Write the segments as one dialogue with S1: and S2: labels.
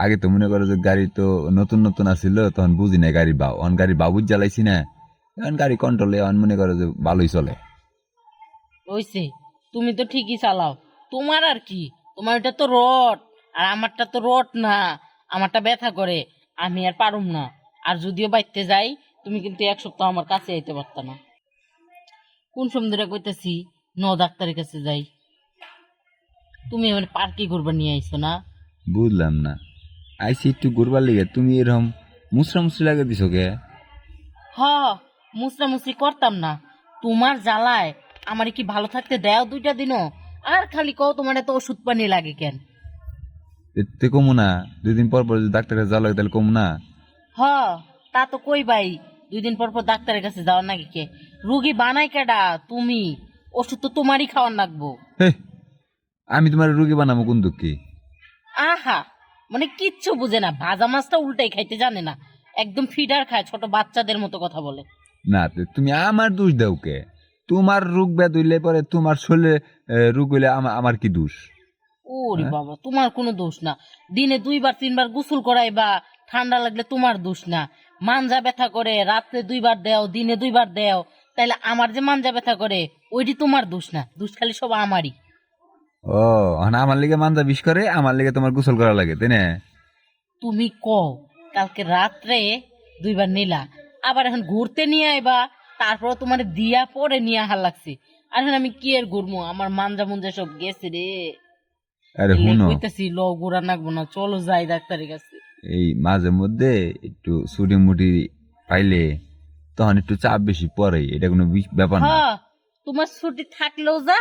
S1: আগে তো মনে করো যে গাড়ি তো নতুন নতুন আসছিল, তখন বুঝি না গাড়ি বাউ, অন গাড়ি বাবুর জ্বালাইছি না, এখন গাড়ি কন্ট্রোলে অন মনে করো যে ভালোই চলে।
S2: হইছে, তুমি তো ঠিকই চালাও। তোমার আর কি, তোমার এটা তো রড, আর আমারটা তো রড না। আমারটা ব্যথা করে, আমি আর পারুম না। আর যদিও বাইতে যাই, তুমি কিন্তু এক সপ্তাহ আমার কাছে আইতে পারত না। কোন সমুদ্রে কইতেছি ডাক্তারের কাছে যাই, তুমি আমার পার্কে ঘুরবা নিয়ে আইছো না।
S1: বুঝলাম না, আইসি একটু ঘুরবার লিগে তুমি এরকম মুসরা মুসরি লাগে দিছো কে?
S2: হ, মুসরামুসরি করতাম না, তোমার জ্বালায় আমার কি ভালো থাকতে দেও দুইটা দিনও? আর খালি কও তোমার এত ওষুধ পানি লাগে কেন?
S1: এতে কমু না? 2 দিন পর পর যদি ডাক্তারের কাছে যাওয়া লাগে তাহলে কমু না?
S2: হ, তা তো কই ভাই, 2 দিন পর পর ডাক্তারের কাছে যাওয়ার নাকি কে? রুগী বানাই কেডা? তুমি। ওষুধ তো তোমারই খাওয়ার লাগবো।
S1: হে, আমি তোমার রুগী বানাবো কোন দুঃখী?
S2: আহা, মানে কিচ্ছু বুঝে না, ভাজা মাছটা উল্টাই খাইতে জানে না। একদম ফিডার খায়, ছোট বাচ্চাদের মতো কথা বলে।
S1: না তুমি আমার দোষ দাও কে? তোমার রোগ ব্যাধ হইলে পরে তোমার শরীরে রোগ হইলে আমার কি দোষ?
S2: ওরে
S1: হ্যাঁ?
S2: বাবা, তোমার কোনো দোষ না। দিনে 2 বার 3 বার গোসল করাইবা, ঠান্ডা লাগলে তোমার দোষ না। মাঞ্জা ব্যথা করে, রাত্রে 2 বার দেও, দিনে 2 বার দেও, তাইলে আমার যে মাঞ্জা ব্যথা করে ওইটি তোমার দোষ না, দোষ খালি সব আমারই।
S1: ও, এখন আমার লিগে মান্দা বিষ করে, আমার লিগে তোমার গোসল করা লাগে, তাই না?
S2: তুমি কও, কালকে রাত্রে 2 বার নিলা, আবার এখন ঘুরতে নিয়ে আইবা, তারপর তোমার দিয়া পরে নিয়ে আহার লাগছে। আর এখন আমি কি আর ঘুরবো, আমার মাঞ্জা মুঞ্জা সব গেছে রে।
S1: আরে
S2: এলে
S1: হুনো,
S2: কইতাছি ল ঘুরা নাকবো না, চলো যাই ডাক্তারের কাছে।
S1: এই মাঝে মধ্যে একটু ছুটি মুটি পাইলে তখন একটু চাপ বেশি পড়ে, এটা কোনো ব্যাপার না।
S2: হ্যাঁ, তোমার ছুটি থাকলেও যা,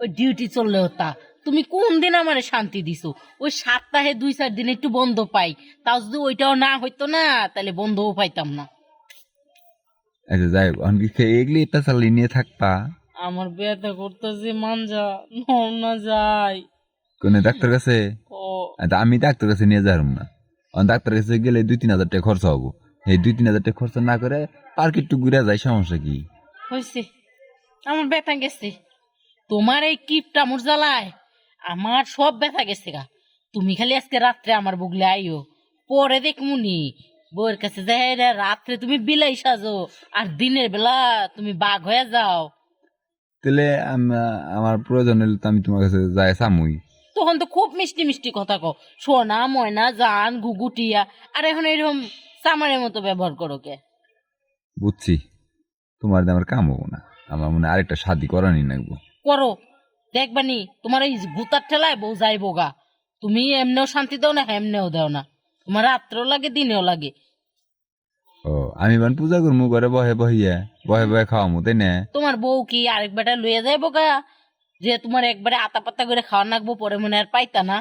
S2: ওই ডিউটি চললেও তা। তুমি কোন দিন আমারে শান্তি দিছো? ওই সপ্তাহে 2-4 দিন একটু বন্ধ পাই, তাও যদি ওইটাও না হইতো না, তাহলে বন্ধও পাইতাম না।
S1: আচ্ছা যাই হোক, এখন কি এগুলি পেঁচালি নিয়ে থাকবা?
S2: আমার ব্যথা করতেছে মাঞ্জা, না যায়।
S1: কোন ডাক্তার কাছে?
S2: ও,
S1: আচ্ছা, আমি ডাক্তার কাছে নিয়ে যারুম না। এখন ডাক্তার কাছে গেলে 2-3 হাজার টাকা খরচা হবো। এই 2-3 হাজার টাকা খরচা না করে পার্কে একটু ঘুরে যায়, সমস্যা কি?
S2: হয়েছে, আমার ব্যথা গেছে। তোমার এই কিপটা মোর জ্বালায় আমার সব ব্যথা গেছে গা। তুমি খালি আজকে রাত্রে আমার বুগলে আইও, পরে দেখমুনি বউয়ের কাছে যাই রাত্রে তুমি বিলাই সাজো, আর দিনের বেলা তুমি বাঘ হয়ে যাও।
S1: তাহলে আমার প্রয়োজন হলে তো আমি তোমার কাছে যাই সামুই।
S2: তখন তো খুব মিষ্টি মিষ্টি কথা কও, সোনা ময়না জান গুগুটিয়া, আর এখন এরকম সামারের মতো ব্যবহার করো কে?
S1: বুঝছি, তোমার দিয়ে আমার কাম হবো না, আমার মনে হয় আরেকটা শাদি করানি লাগবো।
S2: করো, দেখবানি তোমার এই গুতার ঠেলায় বউ যাইবো গা। তুমি এমনেও শান্তি দাও না, এমনেও দাও না, তোমার রাত্রেও লাগে দিনেও লাগে।
S1: ও, আমি বান পূজা করবো ঘরে বহে বহিয়া, বহে বহে খাওয়ামু, তাই না?
S2: তোমার বউ কি আরেক বেটা লইয়া যাইবো গা, যে তোমার একবারে আতা পাতা করে খাওয়া নাকবো, পরে মনে আর পাইতা না।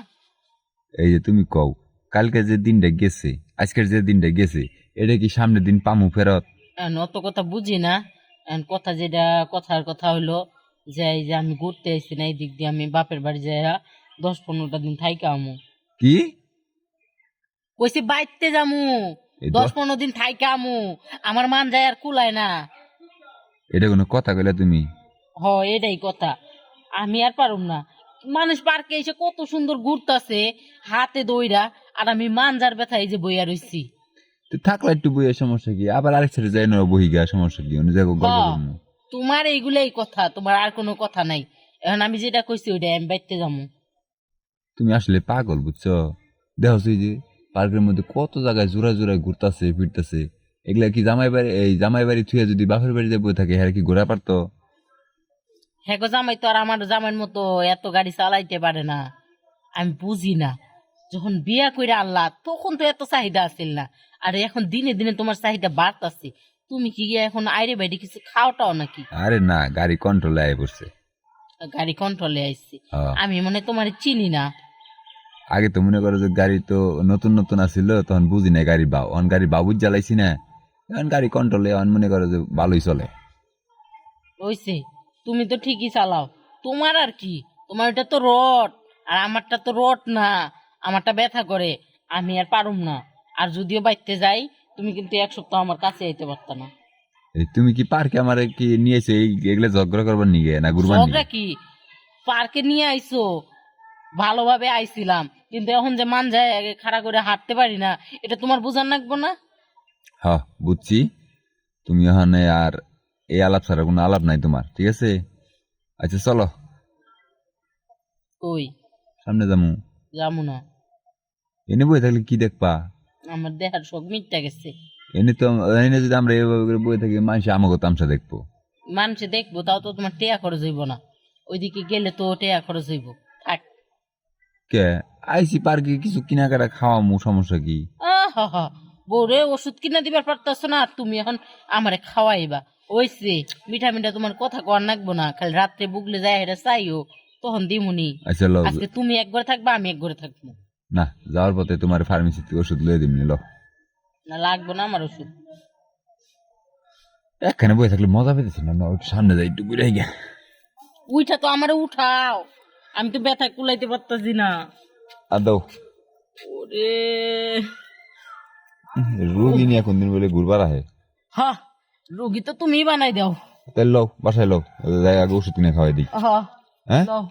S1: এই যে তুমি কও, কালকে যে দিনটা গেছে, আজকের যে দিনটা গেছে, এটা কি সামনের দিন পামু ফেরত?
S2: এখন অত কথা বুঝি না। এখন কথা যেটা, কথার কথা হইলো যে এই যে আমি ঘুরতে আইছি না, এই দিক দিয়ে আমি বাপের বাড়ি যাইয়া 10-15টা দিন থাইকা আমু।
S1: কি?
S2: কইছি বাইতে যামু,
S1: এই
S2: 10-15 দিন থাইকা আমু। আমার মান যায় আর কুলায় না।
S1: এটা কোনো কথা কইলা তুমি?
S2: হ, এটাই কথা। আমি আর পারুম না। মানুষ পার্কে এসে কত সুন্দর ঘুরতাছে হাতে দইরা, আর আমি মানজার ব্যথা এই যে বইয়া রইছি।
S1: তো থাকলে একটু বইয়ের সমস্যা কি? আবার আরেক সাইডে যাই না বহি গা, সমস্যা কি? অন্য জায়গায়
S2: হ,
S1: গল্প করবো।
S2: তোমার এইগুলাই কথা, তোমার আর কোনো কথা নাই। এখন আমি যেটা কইছি ওইটাই, আমি বাইতে যামু।
S1: তুমি আসলে পাগল, বুঝছো? দেখো এই যে পার্কের মধ্যে কত জায়গায় জোড়ায় জোড়ায় ঘুরতাছে ফিরতাছে, এগুলা কি জামাই বাড়ি, এই জামাই বাড়ি থুয়ে যদি বাপের বাড়িতে বই থাকে, হ্যাঁ কি ঘোরা পারতো?
S2: হ্যাঁ গো, জামাই তো আর আমার জামাইয়ের মতো এত গাড়ি চালাইতে পারে না। আমি বুঝি না, যখন বিয়া কইরা আনলা তখন তো এত চাহিদা আছিল না, আর এখন দিনে দিনে তোমার চাহিদা বাড়তাছে। তুমি কি গিয়া এখন আইরে বাইরে কিছু খাওটাও নাকি?
S1: আরে না, গাড়ি কন্ট্রোলে আয় পড়ছে।
S2: গাড়ি কন্ট্রোলে আইছি,
S1: হ্যাঁ,
S2: আমি মনে হয় তোমার চিনি না।
S1: আগে তো মনে করো যে গাড়ি তো নতুন নতুন আসছিল, তখন বুঝি না গাড়ি বাউ, অন গাড়ি বাবুর জ্বালাইছি না, এখন গাড়ি কন্ট্রোলে অন মনে করো যে ভালোই চলে।
S2: হইছে, তুমি তো ঠিকই চালাও। তোমার আর কি, তোমার এটা তো রড, আর আমারটা তো রড না। আমারটা ব্যথা করে, আমি আর পারুম না। আর যদিও বাইতে যাই, তুমি কিন্তু এক সপ্তাহ আমার কাছে আইতে পারত না।
S1: এই তুমি কি পার্কে আমার কি নিয়েছো এগুলা ঝগড়া করবার নিগে না ঘুরবার নিগে?
S2: ঝগড়া কি, পার্কে নিয়ে আইছো, ভালোভাবে আইছিলাম, কিন্তু এখন যে মান যায় খাড়া করে হাঁটতে পারি না, এটা তোমার বোঝার লাগবো না?
S1: হ্যাঁ বুঝছি, তুমি ওখানে আর এই আলাপ ছাড়া কোনো আলাপ নাই তোমার, ঠিক আছে? আচ্ছা চলো
S2: কই
S1: সামনে যামু।
S2: যাবো না,
S1: এনে বই থাকলে কি দেখবা?
S2: আমার দেহার শখ মিটটা গেছে।
S1: এনে তো, এনে যদি আমরা এভাবে করে বই থাকি মানুষ আমাকে তামসা দেখবো।
S2: মানুষে দেখবো, তাও তো তোমার টেয়া খরচ হইব না, ওইদিকে গেলে তো টেয়া খরচ হইব। থাক।
S1: কে আইসি পার্কে কিছু কেনাকাটা খাওয়ামু, সমস্যা কি?
S2: আহা, বউরে ওষুধ কিনা দিবার পারতাছ না, আর তুমি এখন আমারে খাওয়াইবা? ওইসে মিঠা মিঠা তোমার কথা কর নাকবো না, খালি রাত্রে বুগলে যায় এটা চাইও, তখন দিমুনি।
S1: আচ্ছা লো,
S2: আজকে তুমি এক ঘরে থাকবা, আমি এক ঘরে থাকবো।
S1: না যাওয়ার পথে তোমার ফার্মেসি থেকে ওষুধ লয়ে দিমনি লো।
S2: না লাগবো না আমার ওষুধ।
S1: এখানে বই থাকলে মজা পেতেছি না, না একটু সামনে যাই, একটু ঘুরে গিয়া।
S2: উইঠা তো আমারে উঠাও, আমি তো ব্যথা কুলাইতে পারতাছি না।
S1: আর দাও,
S2: ওরে
S1: রোগী নিয়ে কোনদিন বলে ঘুরবার আহে।
S2: হা, রোগী তো তুমি বানাই দাও।
S1: তাই লও, বাসায় লও, আগে ওষুধ কিনে খাওয়াই দিই।
S2: হা,
S1: হ্যাঁ
S2: দাও।